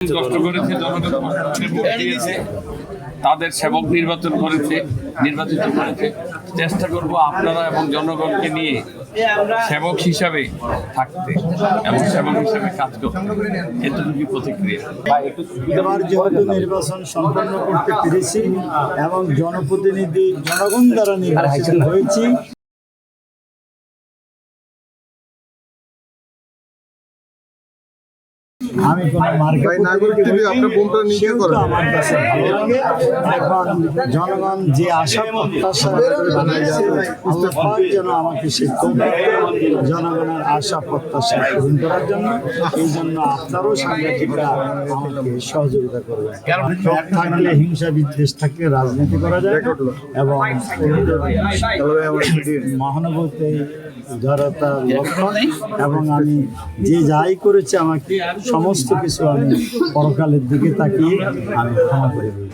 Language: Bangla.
কষ্ট করেছে, জনগণ কষ্ট করে ভোট দিয়েছে, তাদের সেবক নির্বাচিত করেছে। চেষ্টা করব আপনারা এবং জনগণকে নিয়ে সেবক হিসাবে থাকতে এবং সেবক হিসাবে কাজ করতে। এতটুকু প্রতিক্রিয়া। এবার যেহেতু নির্বাচন সম্পন্ন করতে পেরেছি এবং জনপ্রতিনিধি জনগণ দ্বারা নির্বাচিত হয়েছি, আমি কোনো আমার কাছে ভালো লাগে। এখন জনগণ যে আশা প্রত্যাশা যেন আমাকে সে জনগণের আশা প্রত্যাশা পূরণ করার জন্য, এই জন্য আপনারও সাংবাদিকরা আমাকে সহযোগিতা করবেন। সব থাকলে হিংসা বিদ্বেষ থাকলে রাজনীতি করা যায় এবং মহানুভূতি উদারতা লক্ষণ, এবং আমি যে যাই করেছি আমাকে সমস্ত কিছু আমি পরকালের দিকে তাকিয়ে আমি ক্ষমা করে দিই।